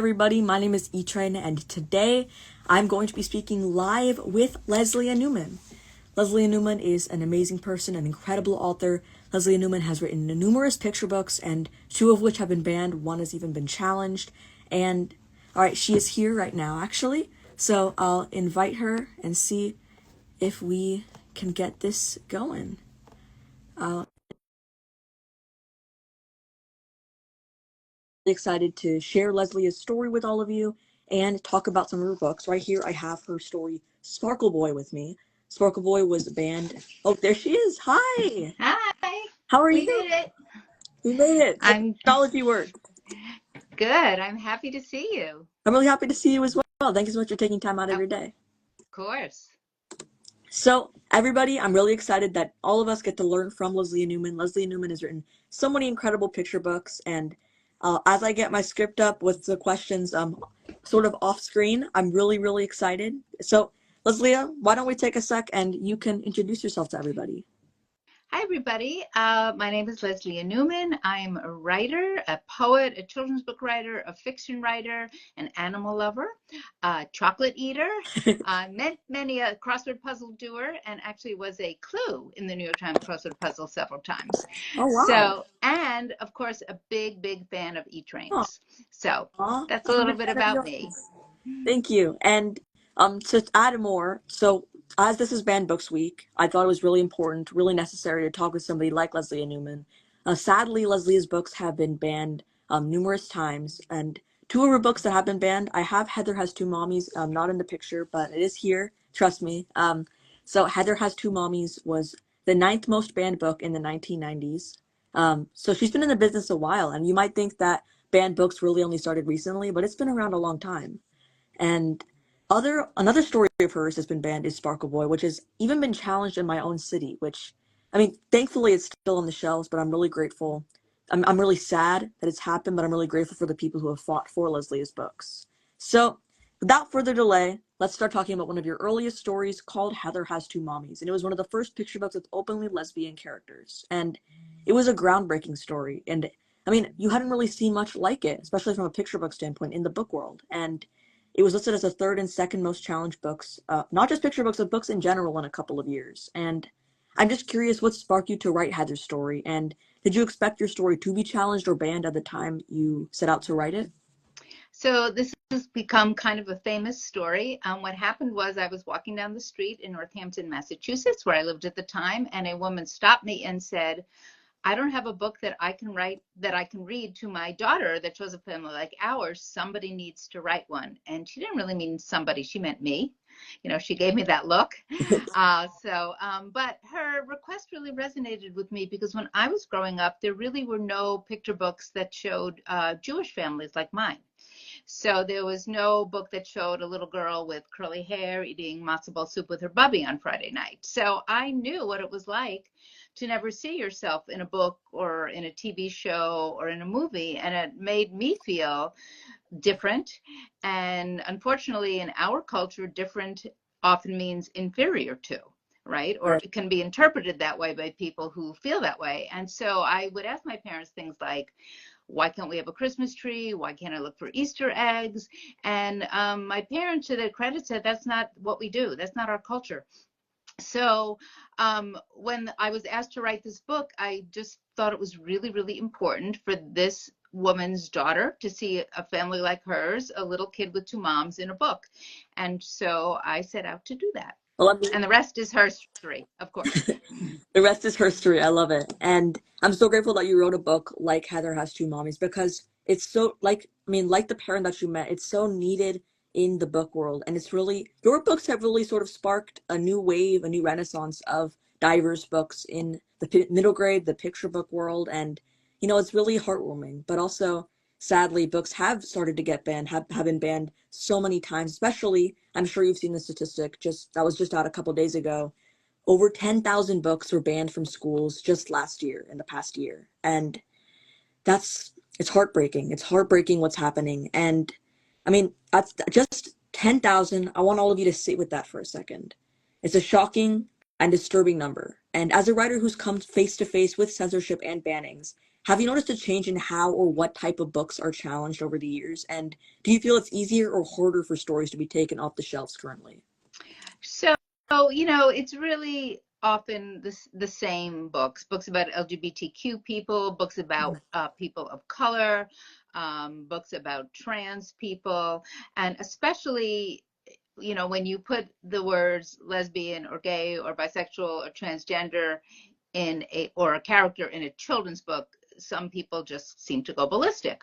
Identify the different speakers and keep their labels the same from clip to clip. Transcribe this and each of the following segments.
Speaker 1: everybody. My name is E-Train, and today I'm going to be speaking live with Lesléa Newman. Lesléa Newman is an amazing person, an incredible author. Lesléa Newman has written numerous picture books, and two of which have been banned. One has even been challenged. And, all right, she is here right now, actually. So I'll invite her and see if we can get this going. Excited to share Lesléa's story with all of you and talk about some of her books. Right here, I have her story, Sparkle Boy, with me. Sparkle Boy was banned. Oh, there she is. Hi.
Speaker 2: Hi.
Speaker 1: How are
Speaker 2: We
Speaker 1: you?
Speaker 2: made it.
Speaker 1: We made it.
Speaker 2: I'm
Speaker 1: Technology worked.
Speaker 2: good. I'm happy to see you.
Speaker 1: I'm really happy to see you as well. Thank you so much for taking time out of your day.
Speaker 2: Of course.
Speaker 1: So, everybody, I'm really excited that all of us get to learn from Lesléa Newman. Lesléa Newman has written so many incredible picture books, and as I get my script up with the questions sort of off screen, I'm really excited. So, Lesléa, why don't we take a sec and you can introduce yourself to everybody.
Speaker 2: Hi, everybody. My name is Lesléa Newman. I'm a writer, a poet, a children's book writer, a fiction writer, an animal lover, a chocolate eater, many a crossword puzzle doer, and actually was a clue in the New York Times crossword puzzle several times.
Speaker 1: Oh, wow.
Speaker 2: So, and of course, a big fan of E-Trains. So that's a little bit about me.
Speaker 1: Thank you. And to add more, so as this is Banned Books Week, I thought it was really important, really necessary to talk with somebody like Lesléa Newman. Sadly, Lesléa's books have been banned numerous times, and two of her books that have been banned, I have Heather Has Two Mommies, not in the picture, but it is here, trust me. So Heather Has Two Mommies was the 9th most banned book in the 1990s. So she's been in the business a while, and you might think that banned books really only started recently, but it's been around a long time. And another story of hers has been banned is Sparkle Boy, which has even been challenged in my own city, which, I mean, thankfully it's still on the shelves, but I'm really grateful. I'm really sad that it's happened, but I'm really grateful for the people who have fought for Lesléa's books. So without further delay, let's start talking about one of your earliest stories called Heather Has Two Mommies. And it was one of the first picture books with openly lesbian characters. And it was a groundbreaking story. And I mean, you hadn't really seen much like it, especially from a picture book standpoint in the book world. And it was listed as the third and second most challenged books, not just picture books, but books in general in a couple of years. And I'm just curious what sparked you to write Heather's story, and did you expect your story to be challenged or banned at the time you set out to write it?
Speaker 2: So this has become kind of a famous story. What happened was I was walking down the street in Northampton, Massachusetts, where I lived at the time, and a woman stopped me and said, I don't have a book that I can write, that I can read to my daughter that shows a family like ours. Somebody needs to write one. And she didn't really mean somebody, she meant me. You know, she gave me that look. But her request really resonated with me because when I was growing up, there really were no picture books that showed Jewish families like mine. So there was no book that showed a little girl with curly hair eating matzo ball soup with her bubby on Friday night. So I knew what it was like to never see yourself in a book or in a TV show or in a movie. And it made me feel different. And unfortunately, in our culture, different often means inferior to, right? Or it can be interpreted that way by people who feel that way. And so I would ask my parents things like, why can't we have a Christmas tree? Why can't I look for Easter eggs? And my parents, to their credit, said, that's not what we do. That's not our culture. So when I was asked to write this book, I just thought it was really important for this woman's daughter to see a family like hers, a little kid with two moms in a book. And so I set out to do that. And the rest is history, of course.
Speaker 1: The rest is history. I love it. And I'm so grateful that you wrote a book like Heather Has Two Mommies, because it's so, like, I mean, like the parent that you met, it's so needed in the book world. And it's really, your books have really sort of sparked a new wave, a new renaissance of diverse books in the middle grade, the picture book world. And, you know, it's really heartwarming. But also, sadly, books have started to get banned, have been banned so many times, especially, I'm sure you've seen the statistic, that was just out a couple days ago. Over 10,000 books were banned from schools just last year, in the past year. And it's heartbreaking. It's heartbreaking what's happening. And I mean, that's just 10,000. I want all of you to sit with that for a second. It's a shocking and disturbing number. And as a writer who's come face to face with censorship and bannings, Have you noticed a change in how or what type of books are challenged over the years? And do you feel it's easier or harder for stories to be taken off the shelves currently?
Speaker 2: So, it's really often the same books about LGBTQ people, books about people of color, books about trans people, and especially, when you put the words lesbian or gay or bisexual or transgender or a character in a children's book, some people just seem to go ballistic,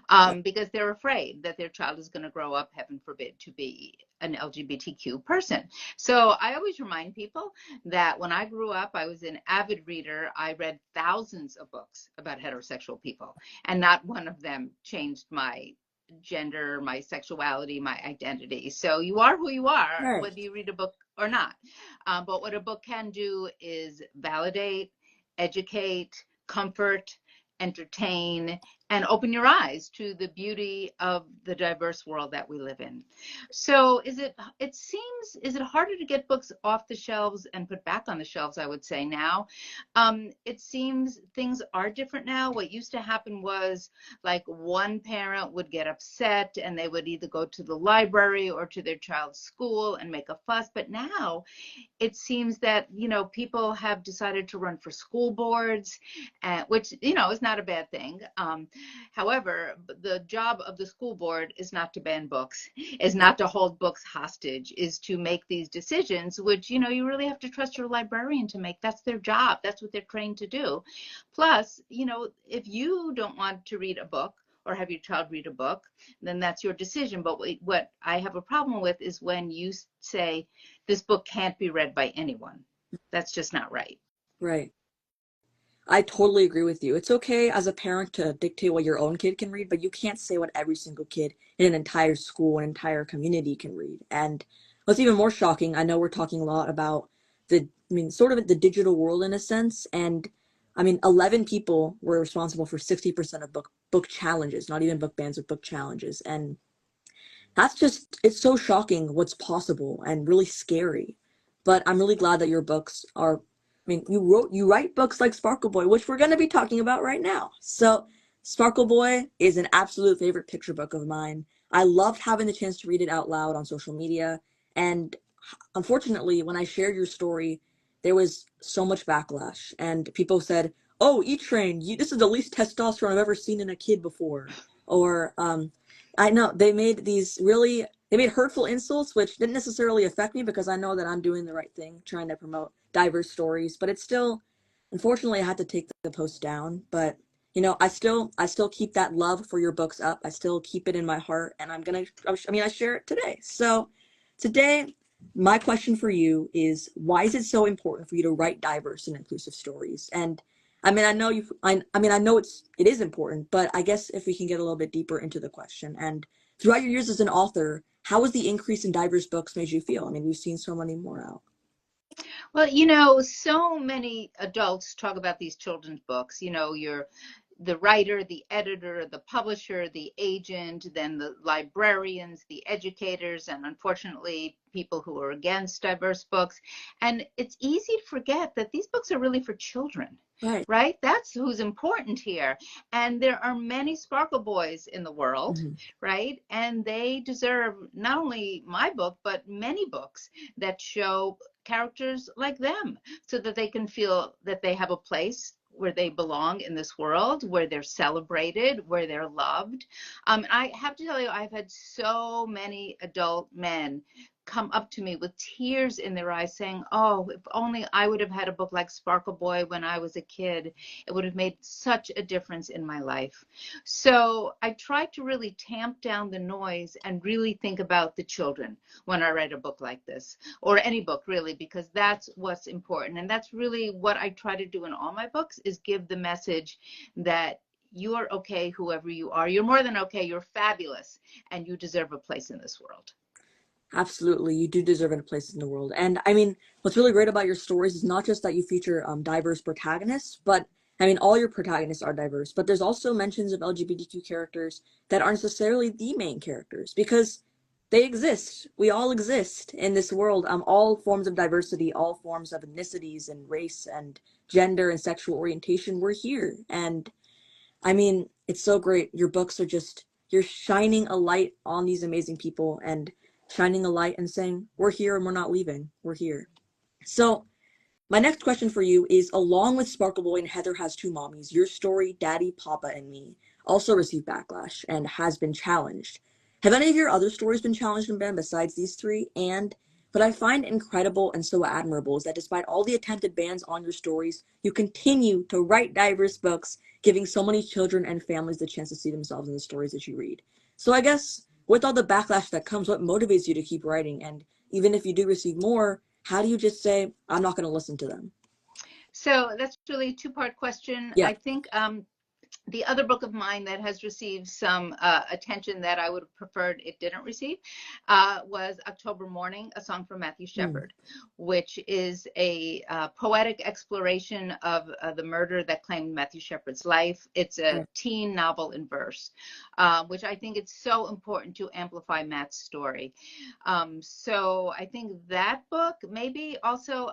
Speaker 1: Yeah.
Speaker 2: because they're afraid that their child is going to grow up, heaven forbid, to be an LGBTQ person. So I always remind people that when I grew up, I was an avid reader. I read thousands of books about heterosexual people, and not one of them changed my gender, my sexuality, my identity. So you are who you are,
Speaker 1: Right.
Speaker 2: whether you read a book or not. But what a book can do is validate, educate, comfort, entertain, and open your eyes to the beauty of the diverse world that we live in. So is it harder to get books off the shelves and put back on the shelves, I would say now? It seems things are different now. What used to happen was like one parent would get upset and they would either go to the library or to their child's school and make a fuss. But now it seems that people have decided to run for school boards, which is not a bad thing. However, the job of the school board is not to ban books, is
Speaker 1: Right.
Speaker 2: not to hold books hostage, is to make these decisions, which you really have to trust your librarian to make. That's their job. That's what they're trained to do. Plus, if you don't want to read a book or have your child read a book, then that's your decision. But what I have a problem with is when you say this book can't be read by anyone. That's just not right.
Speaker 1: Right. I totally agree with you. It's okay as a parent to dictate what your own kid can read, but you can't say what every single kid in an entire school, an entire community can read. And what's even more shocking, I know we're talking a lot about sort of the digital world in a sense. And 11 people were responsible for 60% of book challenges, not even book bans, but book challenges. And it's so shocking what's possible and really scary. But I'm really glad that your books are, you write books like Sparkle Boy, which we're going to be talking about right now. So Sparkle Boy is an absolute favorite picture book of mine. I loved having the chance to read it out loud on social media. And unfortunately, when I shared your story, there was so much backlash. And people said, "Oh, E-Train, this is the least testosterone I've ever seen in a kid before." Or, I know they made hurtful insults, which didn't necessarily affect me because I know that I'm doing the right thing, trying to promote diverse stories. But it's still, unfortunately, I had to take the post down. But I still keep that love for your books up. I still keep it in my heart, and I share it today. So today, my question for you is, why is it so important for you to write diverse and inclusive stories? And I know it is important, but I guess if we can get a little bit deeper into the question. And throughout your years as an author, how has the increase in diverse books made you feel? We've seen so many more out.
Speaker 2: Well, so many adults talk about these children's books. You're the writer, the editor, the publisher, the agent, then the librarians, the educators, and unfortunately, people who are against diverse books. And it's easy to forget that these books are really for children.
Speaker 1: Right.
Speaker 2: Right? That's who's important here. And there are many Sparkle Boys in the world,
Speaker 1: Mm-hmm.
Speaker 2: right? And they deserve not only my book, but many books that show characters like them so that they can feel that they have a place where they belong in this world, where they're celebrated, where they're loved. I have to tell you, I've had so many adult men come up to me with tears in their eyes saying, "Oh, if only I would have had a book like Sparkle Boy when I was a kid. It would have made such a difference in my life." So I try to really tamp down the noise and really think about the children when I write a book like this, or any book really, because that's what's important. And that's really what I try to do in all my books, is give the message that you are okay, whoever you are. You're more than okay. You're fabulous, and you deserve a place in this world.
Speaker 1: Absolutely, you do deserve a place in the world. And what's really great about your stories is not just that you feature diverse protagonists, but all your protagonists are diverse. But there's also mentions of LGBTQ characters that aren't necessarily the main characters because they exist. We all exist in this world. All forms of diversity, all forms of ethnicities and race and gender and sexual orientation. We're here, and I mean, it's so great. Your books are just, you're shining a light on these amazing people and shining a light and saying, we're here and we're not leaving. We're here. So, my next question for you is along with Sparkle Boy and Heather Has Two Mommies, your story, Daddy, Papa, and Me, also received backlash and has been challenged. Have any of your other stories been challenged and banned besides these three? And what I find incredible and so admirable is that despite all the attempted bans on your stories, you continue to write diverse books, giving so many children and families the chance to see themselves in the stories that you read. So I guess with all the backlash that comes, what motivates you to keep writing? And even if you do receive more, how do you just say, I'm not going to listen to them?
Speaker 2: So that's really a two-part question.
Speaker 1: Yeah.
Speaker 2: I think the other book of mine that has received some attention that I would have preferred it didn't receive was October Morning, A Song for Matthew
Speaker 1: Mm,
Speaker 2: Shepard, which is a poetic exploration of the murder that claimed Matthew Shepard's life. It's a
Speaker 1: yeah.
Speaker 2: teen novel in verse, which I think it's so important to amplify Matt's story. So I think that book, maybe also